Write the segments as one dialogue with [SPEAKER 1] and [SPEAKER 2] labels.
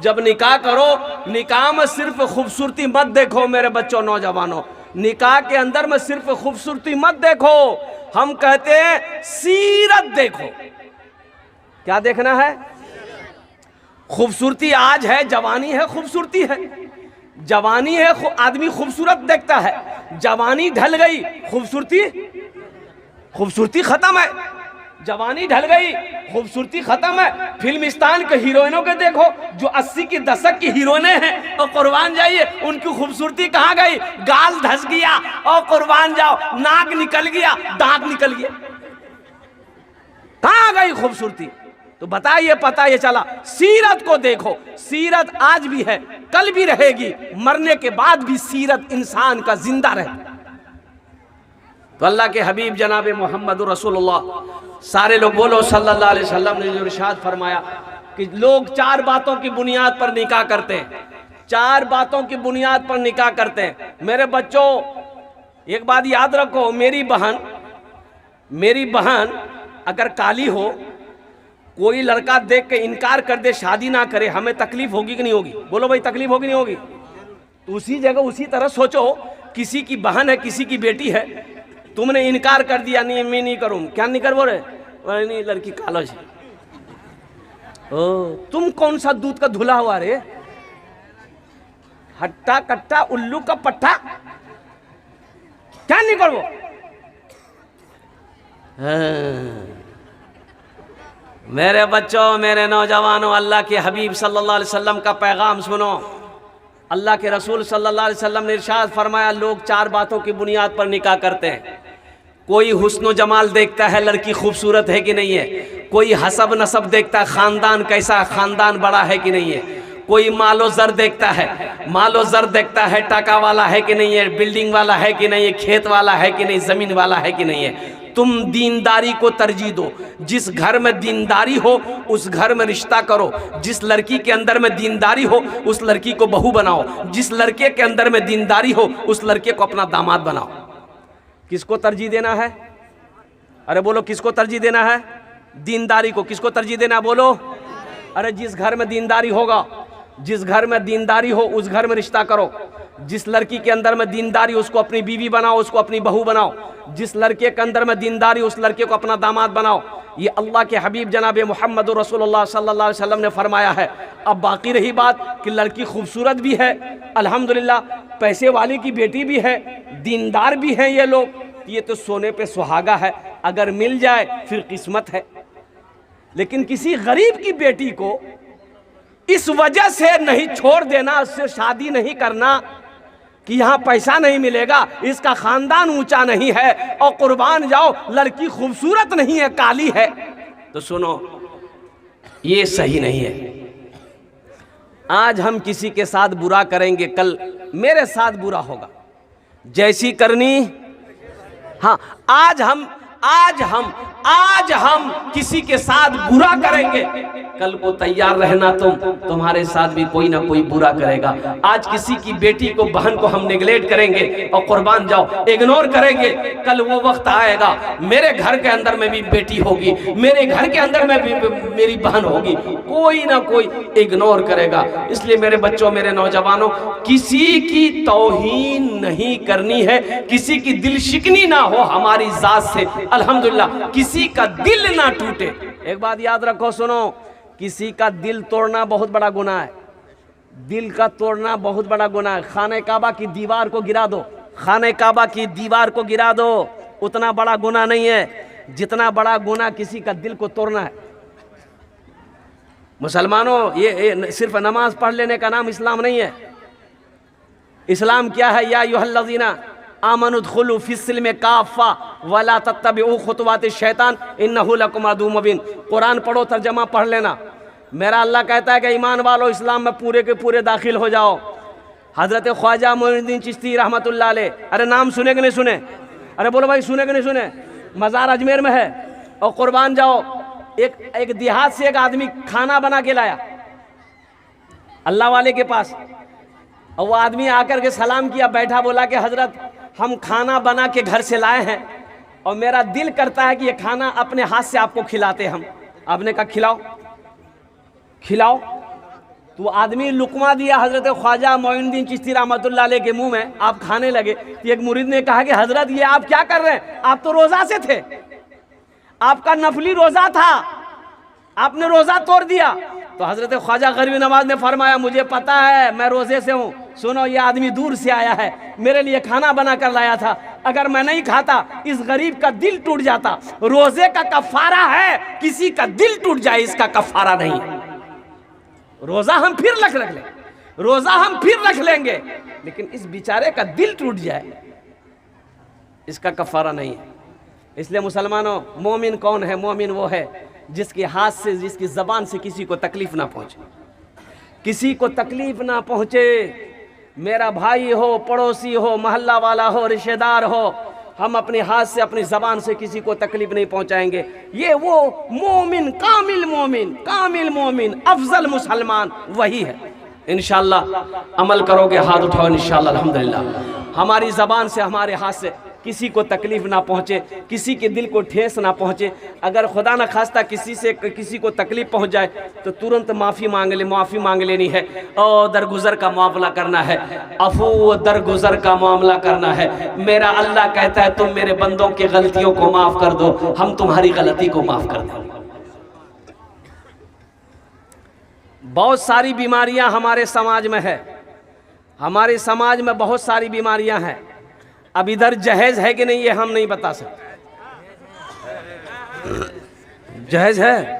[SPEAKER 1] जब निकाह करो, निकाह में सिर्फ खूबसूरती मत देखो मेरे बच्चों नौजवानों, निकाह के अंदर में सिर्फ खूबसूरती मत देखो, हम कहते हैं सीरत देखो। क्या देखना है? खूबसूरती आज है, जवानी है, खूबसूरती है, जवानी है, आदमी खूबसूरत देखता है, जवानी ढल गई, खूबसूरती खत्म है, जवानी ढल गई, खूबसूरती खत्म है। फिल्मिस्तान के हीरोइनों के देखो, जो 80 के दशक की हीरोइनें हैं, और कुर्बान जाइए उनकी खूबसूरती कहाँ गई? गाल धस गया और कुर्बान जाओ नाक निकल गया, दांत निकल गया, कहाँ गई खूबसूरती? तो बताइए, पता ये चला। सीरत को देखो, सीरत आज भी है, कल भी रहेगी, मरने के बाद भी सीरत इंसान का जिंदा रहे। तो अल्लाह के हबीब जनाब मोहम्मद रसूलुल्लाह, सारे लोग बोलो सल्लल्लाहु अलैहि वसल्लम ने जो इरशाद फरमाया कि लोग 4 बातों की बुनियाद पर निकाह करते हैं, 4 बातों की बुनियाद पर निकाह करते हैं। मेरे बच्चों एक बात याद रखो, मेरी बहन अगर काली हो, कोई लड़का देख के इनकार कर दे, शादी ना करे, हमें तकलीफ होगी कि नहीं होगी? बोलो भाई, तकलीफ होगी नहीं होगी? तो उसी जगह उसी तरह सोचो, किसी की बहन है, किसी की बेटी है, तुमने इनकार कर दिया, नहीं मैं नहीं करूँ, क्या नहीं कर बोले? नहीं, लड़की कालो है। ओ, तुम कौन सा दूध का धुला हुआ रे? हट्टा कट्टा उल्लू का पट्टा, क्या नहीं करो? मेरे बच्चों, मेरे नौजवानों, अल्लाह के हबीब सल्लल्लाहु अलैहि वसल्लम का पैगाम सुनो। अल्लाह के रसूल सल्लल्लाहु अलैहि वसल्लम ने इरशाद फरमाया, लोग 4 बातों की बुनियाद पर निकाह करते हैं। कोई हुस्न जमाल देखता है, लड़की खूबसूरत है कि नहीं है, कोई हसब नसब देखता है, खानदान कैसा, खानदान बड़ा है कि नहीं है, कोई मालो जर देखता है, मालो जर देखता है, टाका वाला है कि नहीं है, बिल्डिंग वाला है कि नहीं है, खेत वाला है कि नहीं, जमीन वाला है कि नहीं है। तुम दीनदारी को तरजीह दो, जिस घर में दीनदारी हो उस घर में रिश्ता करो, जिस लड़की के अंदर में दीनदारी हो उस लड़की को बहू बनाओ, जिस लड़के के अंदर में दीनदारी हो उस लड़के को अपना दामाद बनाओ। किसको तरजीह देना है? अरे बोलो, किसको तरजीह देना है? दीनदारी को। किसको तरजीह देना? बोलो। अरे जिस घर में दीनदारी होगा, जिस घर में दीनदारी हो उस घर में रिश्ता करो, जिस लड़की के अंदर में दीनदारी उसको अपनी बीवी बनाओ, उसको अपनी बहू बनाओ, जिस लड़के के अंदर में दीनदारी उस लड़के को अपना दामाद बनाओ। ये अल्लाह के हबीब जनाब मोहम्मद रसूलुल्लाह सल्लल्लाहु अलैहि वसल्लम ने फरमाया है। अब बाकी रही बात कि लड़की खूबसूरत भी है, अल्हम्दुलिल्लाह, पैसे वाली की बेटी भी है, दीनदार भी हैं ये लोग, ये तो सोने पे सुहागा है, अगर मिल जाए फिर किस्मत है। लेकिन किसी गरीब की बेटी को इस वजह से नहीं छोड़ देना, उससे शादी नहीं करना कि यहाँ पैसा नहीं मिलेगा, इसका खानदान ऊंचा नहीं है, और कुर्बान जाओ लड़की खूबसूरत नहीं है, काली है, तो सुनो, ये सही नहीं है। आज हम किसी के साथ बुरा करेंगे, कल मेरे साथ बुरा होगा, जैसी करनी। हाँ, आज हम किसी के साथ बुरा करेंगे, कल को तैयार रहना तुम्हारे साथ भी कोई ना कोई बुरा करेगा। आज किसी की बेटी को, बहन को हम नेगलेक्ट करेंगे और कुर्बान जाओ इग्नोर करेंगे, कल वो वक्त आएगा मेरे घर के अंदर में भी बेटी होगी, मेरे घर के अंदर में भी मेरी बहन होगी, कोई ना कोई इग्नोर करेगा। इसलिए मेरे बच्चों, मेरे नौजवानों, किसी की तौहीन नहीं करनी है, किसी की दिल शिकनी ना हो हमारी जात से, अल्हम्दुलिल्लाह, किसी का दिल ना टूटे। एक बात याद रखो, सुनो, किसी का दिल तोड़ना बहुत बड़ा गुनाह है, दिल का तोड़ना बहुत बड़ा गुनाह है। खाने काबा की दीवार को गिरा दो, खाने काबा की दीवार को गिरा दो, उतना बड़ा गुनाह नहीं है जितना बड़ा गुनाह किसी का दिल को तोड़ना है। मुसलमानों, ये सिर्फ नमाज पढ़ लेने का नाम इस्लाम नहीं है। इस्लाम क्या है? या अय्युहल्लज़ीना आमनुद्खुलू फिस्सिल्मि काफ़ा वला तत्तबिउ खुतवातिश शैतान इन्नहु लकुम अदुव्वुम मुबीन। कुरान पढ़ो, तर्जमा पढ़ लेना। मेरा अल्लाह कहता है कि ईमान वालों, इस्लाम में पूरे के पूरे दाखिल हो जाओ। हजरत ख्वाजा मोइनुद्दीन चिश्ती रहमतुल्लाह अलैह, अरे नाम सुने कि नहीं सुने? अरे बोलो भाई, सुने कि नहीं सुने? मज़ार अजमेर में है, और कुर्बान जाओ, एक देहात से एक आदमी खाना बना के लाया अल्लाह वाले के पास, और वो आदमी आकर के सलाम किया, बैठा, बोला कि हजरत हम खाना बना के घर से लाए हैं और मेरा दिल करता है कि ये खाना अपने हाथ से आपको खिलाते हम। आपने कहा खिलाओ खिलाओ। तो आदमी लुकमा दिया हजरत ख्वाजा मोइनुद्दीन चिश्ती रहमतुल्लाह अलैह के मुंह में, आप खाने लगे। तो एक मुरीद ने कहा कि हजरत ये आप क्या कर रहे हैं, आप तो रोजा से थे, आपका नफली रोजा था, आपने रोजा तोड़ दिया। तो हजरत ख्वाजा गरीबी नवाज ने फरमाया मुझे पता है मैं रोजे से हूँ, सुनो ये आदमी दूर से आया है, मेरे लिए खाना बना कर लाया था, अगर मैं नहीं खाता इस गरीब का दिल टूट जाता। रोजे का कफारा है, किसी का दिल टूट जाए इसका कफारा नहीं है। रोजा हम फिर रख लेंगे, रोजा हम फिर रख लेंगे, लेकिन इस बेचारे का दिल टूट जाए इसका कफारा नहीं है। इसलिए मुसलमानों, मोमिन कौन है? मोमिन वो है जिसके हाथ से, जिसकी जबान से किसी को तकलीफ ना पहुंचे, किसी को तकलीफ ना पहुंचे। मेरा भाई हो, पड़ोसी हो, मोहल्ला वाला हो, रिश्तेदार हो, हम अपने हाथ से, अपनी जबान से किसी को तकलीफ नहीं पहुंचाएंगे। ये वो मोमिन, कामिल मोमिन, कामिल मोमिन, अफजल मुसलमान वही है। इंशाअल्लाह अमल करोगे, हाथ उठाओ इंशाअल्लाह। अल्हम्दुलिल्लाह हमारी जबान से, हमारे हाथ से किसी को तकलीफ ना पहुंचे, किसी के दिल को ठेस ना पहुंचे। अगर खुदा न खास्ता किसी से किसी को तकलीफ पहुंच जाए तो तुरंत माफ़ी मांग ले, माफ़ी मांग लेनी है और दरगुजर का मामला करना है, अफू दरगुजर का मामला करना है। मेरा अल्लाह कहता है तुम मेरे बंदों की गलतियों को माफ़ कर दो, हम तुम्हारी गलती को माफ़ कर देंगे। बहुत सारी बीमारियां हमारे समाज में है, हमारे समाज में बहुत सारी बीमारियां हैं। अब इधर जहेज है कि नहीं ये हम नहीं बता सकते। जहेज है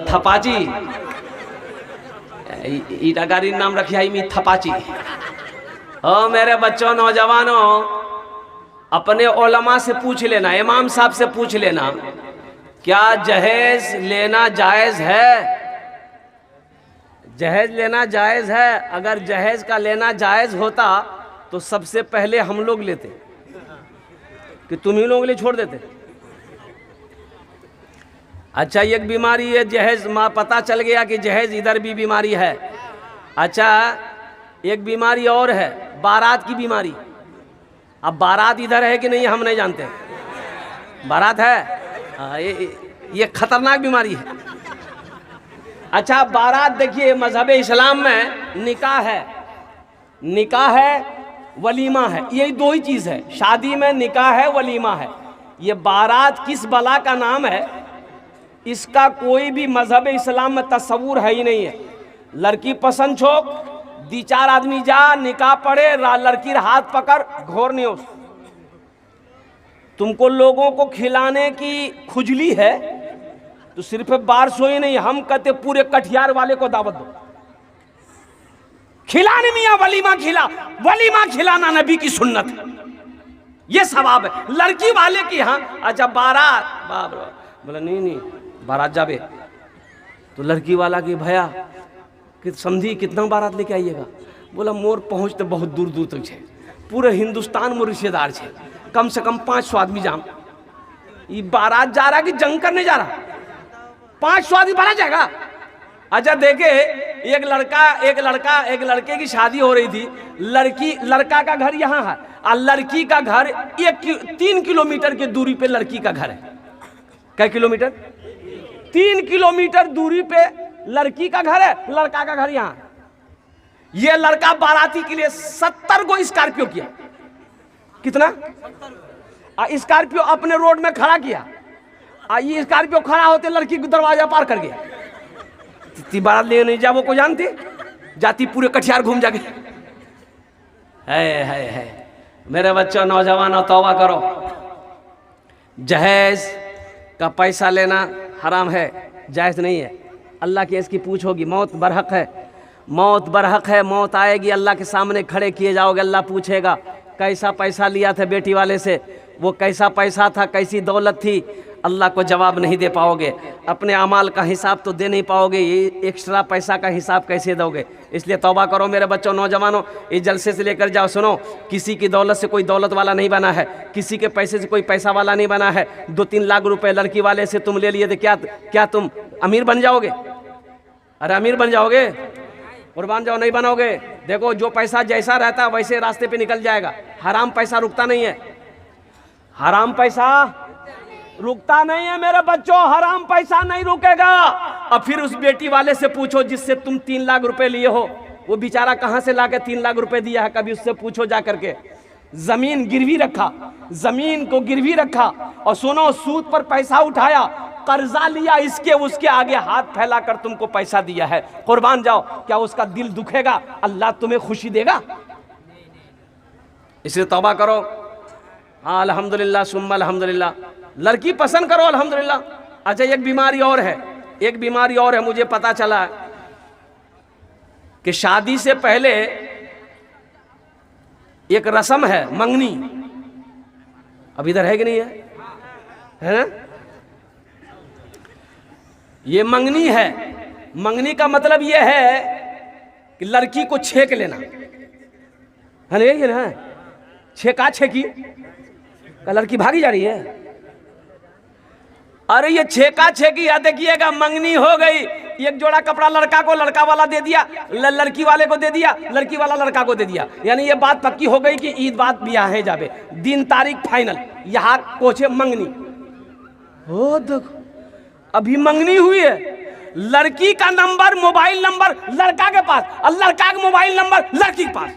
[SPEAKER 1] थपाची ईटागारी नाम रखी है मी थपाची। मेरे बच्चों, नौजवानों, अपने उलमा से पूछ लेना, इमाम साहब से पूछ लेना, क्या जहेज लेना जायज़ है? जहेज लेना जायज़ है? अगर जहेज का लेना जायज़ होता तो सबसे पहले हम लोग लेते कि तुम ही लोग ले छोड़ देते। अच्छा, एक बीमारी है जहेज, माँ पता चल गया कि जहेज इधर भी बीमारी है। अच्छा, एक बीमारी और है, बारात की बीमारी। अब बारात इधर है कि नहीं हम नहीं जानते, बारात है। ये खतरनाक बीमारी है। अच्छा, बारात देखिए, मजहब इस्लाम में निकाह है, निकाह है, वलीमा है, यही दो ही चीज़ है। शादी में निकाह है, वलीमा है। ये बारात किस बला का नाम है, इसका कोई भी मजहब इस्लाम में तस्वूर है ही नहीं है। लड़की पसंद छोक, दी चार आदमी जा, निकाह पढ़े, लड़की हाथ पकड़, घोर नहीं हो। तुमको लोगों को खिलाने की खुजली है तो सिर्फ बारसों ही नहीं, हम कहते पूरे कटिहार वाले को दावत दो, खिलाने मियां वलीमा खिला। वलीमा खिलाना नबी की सुन्नत है, ये सवाब है लड़की वाले की। हाँ, अच्छा बारात, बाप रे, बोला नहीं बारात जाबे तो लड़की वाला की भैया कि समझी कितना बारात लेके आइएगा। बोला मोर पहुँच तो बहुत दूर दूर तक है, पूरे हिंदुस्तान में रिश्तेदार है, कम से कम 500 आदमी जाम। ये बारात जा रहा कि जंग करने जा रहा? 500 आदमी बारात जाएगा। अच्छा देखे, एक लड़के की शादी हो रही थी। लड़का का घर यहाँ है और लड़की का घर 3 किलोमीटर की दूरी पे लड़की का घर है। क्या किलोमीटर? 3 किलोमीटर दूरी पे लड़की का घर है, लड़का का घर यहाँ। ये लड़का बाराती के लिए 70 को स्कॉर्पियो किया। कितना? स्कॉर्पियो अपने रोड में खड़ा किया। ये स्कॉर्पियो खड़ा होते लड़की को दरवाजा पार कर गया। बारात ले नहीं जा, वो को जानती, जाती पूरे कटिहार घूम जाके। है मेरे बच्चों, नौजवानों, तौबा करो। जहेज का पैसा लेना हराम है, जायज़ नहीं है। अल्लाह की इसकी पूछ होगी, मौत बरहक है, मौत बरहक है। मौत आएगी, अल्लाह के सामने खड़े किए जाओगे, अल्लाह पूछेगा कैसा पैसा लिया था बेटी वाले से, वो कैसा पैसा था, कैसी दौलत थी। अल्लाह को जवाब नहीं दे पाओगे, अपने अमाल का हिसाब तो दे नहीं पाओगे, ये एक्स्ट्रा पैसा का हिसाब कैसे दोगे? इसलिए तौबा करो मेरे बच्चों, नौजवानों। इस जलसे से लेकर जाओ, सुनो, किसी की दौलत से कोई दौलत वाला नहीं बना है, किसी के पैसे से कोई पैसा वाला नहीं बना है। 2-3 लाख रुपए लड़की वाले से तुम ले लिए तो क्या तुम अमीर बन जाओगे? अरे अमीर बन जाओगे? कुर्बान जाओ, नहीं बनोगे। देखो, जो पैसा जैसा रहता है वैसे रास्ते पे निकल जाएगा। हराम पैसा रुकता नहीं है। हराम पैसा रुकता नहीं है मेरे बच्चों, हराम पैसा नहीं रुकेगा। अब फिर उस बेटी वाले से पूछो जिससे तुम 3 लाख रुपए लिए हो, वो बेचारा कहां से लाके 3 लाख रुपए दिया है, कभी उससे पूछो जा करके। जमीन गिरवी रखा, जमीन को गिरवी रखा, और सुनो सूद पर पैसा उठाया, कर्जा लिया, इसके उसके आगे हाथ फैलाकर तुमको पैसा दिया है, कुर्बान जाओ, क्या उसका दिल दुखेगा? अल्लाह तुम्हें खुशी देगा? इसलिए तौबा करो। हाँ अल्हम्दुलिल्लाह सुम्मा अल्हम्दुलिल्लाह। लड़की पसंद करो अल्हम्दुलिल्लाह। अच्छा एक बीमारी और है, एक बीमारी और है, मुझे पता चला है कि शादी से पहले एक रस्म है मंगनी। अब इधर है कि नहीं है ना? ये मंगनी है। मंगनी का मतलब ये है कि लड़की को छेक लेना है ना, ये ना छेका छेकी का लड़की भागी जा रही है। अरे ये छेका छेकी है, देखिएगा मंगनी हो गई, एक जोड़ा कपड़ा लड़का को लड़का वाला दे दिया, लड़की वाले को दे दिया, लड़की वाला लड़का को दे दिया, यानी ये बात पक्की हो गई कि ईद बात ब्याह है जाबे, दिन तारीख फाइनल, यहाँ कोचे मंगनी हो। देखो अभी मंगनी हुई है, लड़की का नंबर मोबाइल नंबर लड़का के पास और लड़का का मोबाइल नंबर लड़की के पास।